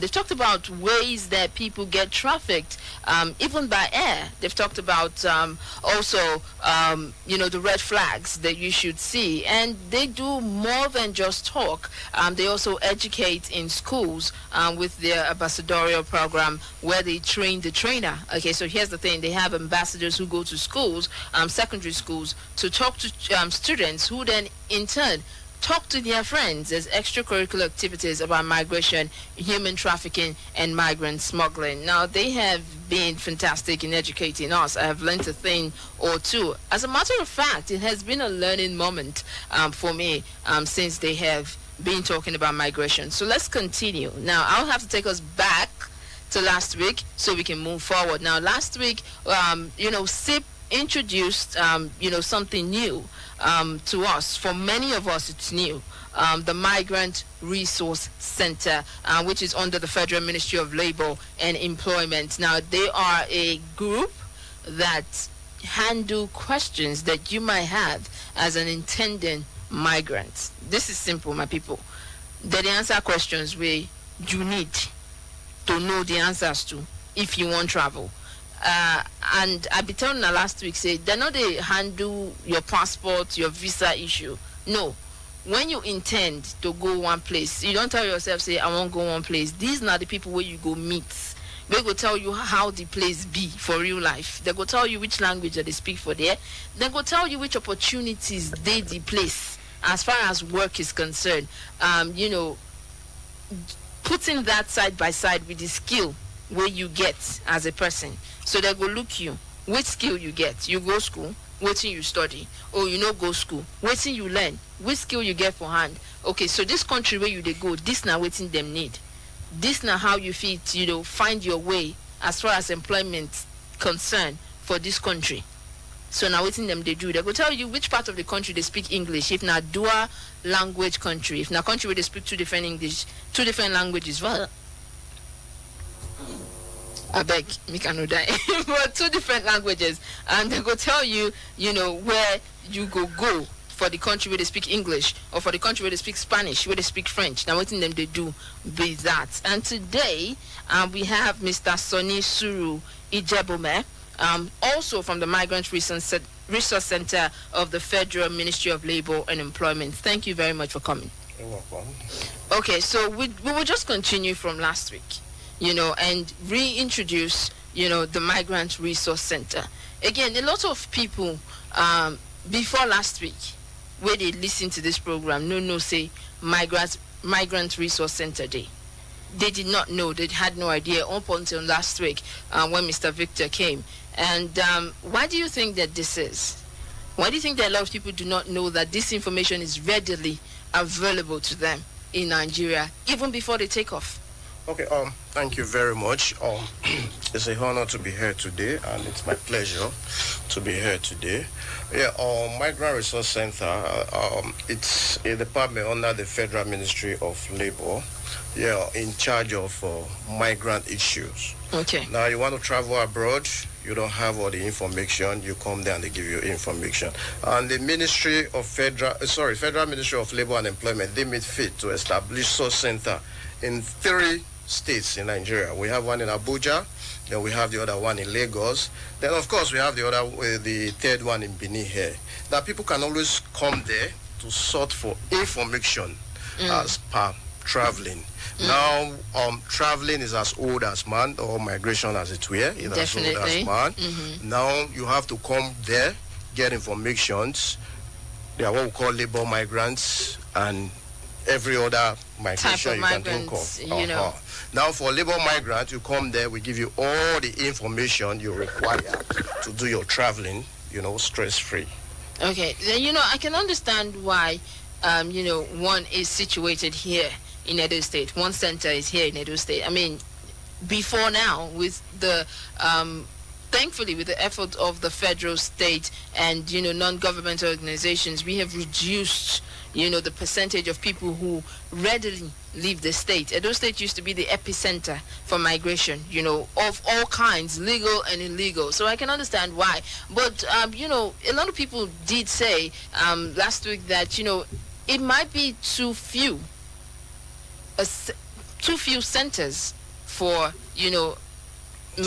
They've talked about ways that people get trafficked, even by air. They've talked about also, the red flags that you should see. And they do more than just talk. They also educate in schools with their ambassadorial program where they train the trainer. Okay, so here's the thing. They have ambassadors who go to schools, secondary schools, to talk to students who then, in turn, talk to their friends as extracurricular activities about migration, human trafficking, and migrant smuggling. Now, they have been fantastic in educating us. I have learned a thing or two. As a matter of fact, it has been a learning moment for me since they have been talking about migration. So let's continue. Now, I'll have to take us back to last week so we can move forward. Now, last week, SIP introduced, something new to us. For many of us, it's new. The Migrant Resource Center, which is under the Federal Ministry of Labor and Employment. Now, they are a group that handle questions that you might have as an intending migrant. This is simple, my people. They answer questions where you need to know the answers to if you want travel. And I be telling her last week, say, they're not they handle your passport, your visa issue. No. When you intend to go one place, you don't tell yourself, say, I won't go one place. These are the people where you go meet. They go tell you how the place be for real life. They go tell you which language that they speak for there. They go tell you which opportunities they the place as far as work is concerned. Putting that side by side with the skill where you get as a person. So they go look you, which skill you get. You go school, waiting you study. Or you no go school, waiting you learn. Which skill you get for hand. Okay, so this country where you they go, this now waiting them need. This now how you fit, find your way as far as employment concerned for this country. So now waiting them they do. They go tell you which part of the country they speak English. If not dual language country, if not country where they speak two different languages, well, I beg, me cannot die. But two different languages, and they go tell you, where you go for the country where they speak English, or for the country where they speak Spanish, where they speak French. Now, what in them they do be that. And today, we have Mr. Sonny Suru Ijebome, also from the Migrant Resource Center of the Federal Ministry of Labor and Employment. Thank you very much for coming. You're welcome. Okay, so we will just continue from last week. And reintroduce, the Migrant Resource Center. Again, a lot of people, before last week, where they listen to this program, say Migrant Resource Center Day. They did not know, they had no idea up until last week when Mr. Victor came. And why do you think that this is? Why do you think that a lot of people do not know that this information is readily available to them in Nigeria, even before they take off? Okay, thank you very much. It's an honor to be here today, and it's my pleasure to be here today. Yeah, Migrant Resource Center, it's a department under the Federal Ministry of Labor, in charge of migrant issues. Okay. Now, you want to travel abroad, you don't have all the information, you come there and they give you information. And the Federal Ministry of Labor and Employment, they made fit to establish Source Center in 3 states in Nigeria. We have one in Abuja, then we have the other one in Lagos, then of course we have the third one in Benin here. Now people can always come there to sort for information as per traveling. Now traveling is as old as man, or migration as it were, is as old as man. Now you have to come there, get informations. They are what we call labor migrants and every other migration you can think of. Now, for labor migrants, you come there, we give you all the information you require to do your traveling, stress-free. Okay. Then, I can understand why, one is situated here in Edo State. One center is here in Edo State. I mean, before now, with the thankfully, with the effort of the federal, state, and, non-governmental organizations, we have reduced, the percentage of people who readily leave the state. Edo State used to be the epicenter for migration, of all kinds, legal and illegal. So I can understand why. But, a lot of people did say last week that, it might be too few. too few centers for,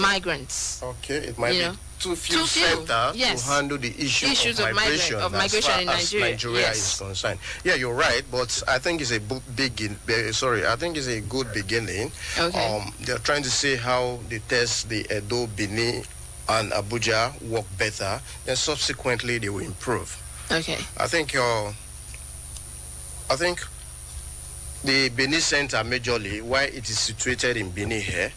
migrants. Okay, it might be too few centers to handle the issues of migration in Nigeria is concerned. Yeah, you're right, but I think it's a I think it's a good beginning. Okay. They're trying to see how the test the Edo, Benin, and Abuja work better, then subsequently they will improve. Okay. I think the Benin Center majorly, why it is situated in Benin here,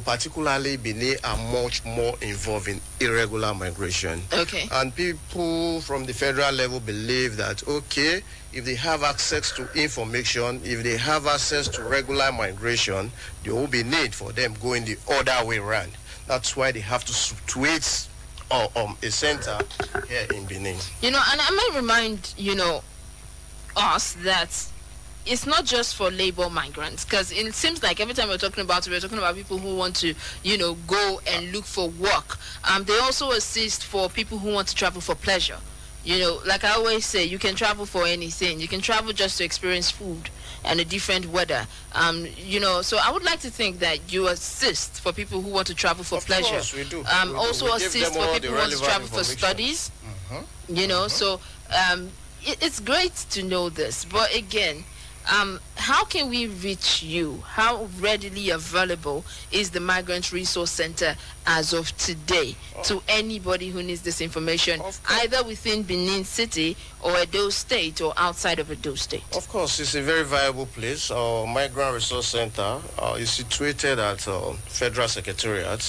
particularly Benin are much more involved in irregular migration. Okay. And people from the federal level believe that, okay, if they have access to information, if they have access to regular migration, there will be need for them going the other way around. That's why they have to situate a center here in Benin. And I might remind, us that it's not just for labor migrants, because it seems like every time we're talking about people who want to, go and look for work. They also assist for people who want to travel for pleasure. Like I always say, you can travel for anything. You can travel just to experience food and a different weather. So I would like to think that you assist for people who want to travel for pleasure. Of course, we do. Also assist for people who want to travel for studies. So it's great to know this. But again, how can we reach you? How readily available is the Migrant Resource Center as of today to anybody who needs this information, either within Benin City or Edo State or outside of Edo State? Of course, it's a very viable place. Migrant Resource Center is situated at Federal Secretariat.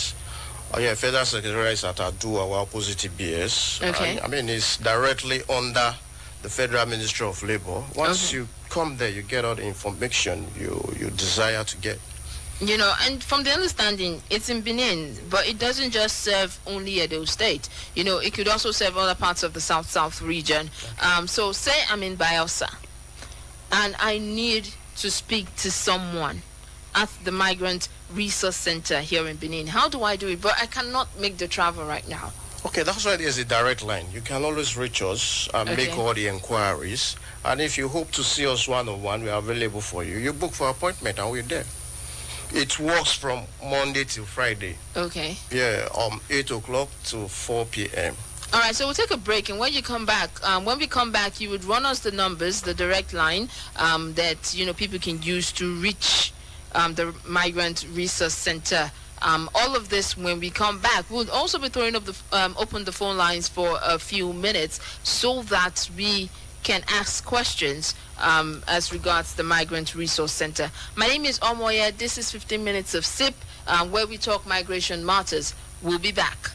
Federal Secretariat is at Adua, opposite TBS. Okay. It's directly under the Federal Ministry of Labor. Once you come there, you get all the information you desire to get. And from the understanding, it's in Benin, but it doesn't just serve only Edo State. It could also serve other parts of the South region. So say I'm in Bayelsa, and I need to speak to someone at the Migrant Resource Center here in Benin. How do I do it? But I cannot make the travel right now. Okay, that's why there's a direct line. You can always reach us and make all the inquiries. And if you hope to see us one-on-one, we are available for you. You book for appointment and we're there. It works from Monday till Friday. Okay. Yeah, 8 o'clock to 4 p.m. All right, so we'll take a break. And when we come back, you would run us the numbers, the direct line that, people can use to reach the Migrant Resource Center. All of this when we come back. We'll also be throwing up open the phone lines for a few minutes so that we can ask questions as regards the Migrant Resource Center. My name is Omoya. This is 15 Minutes of SIP, where we talk migration matters. We'll be back.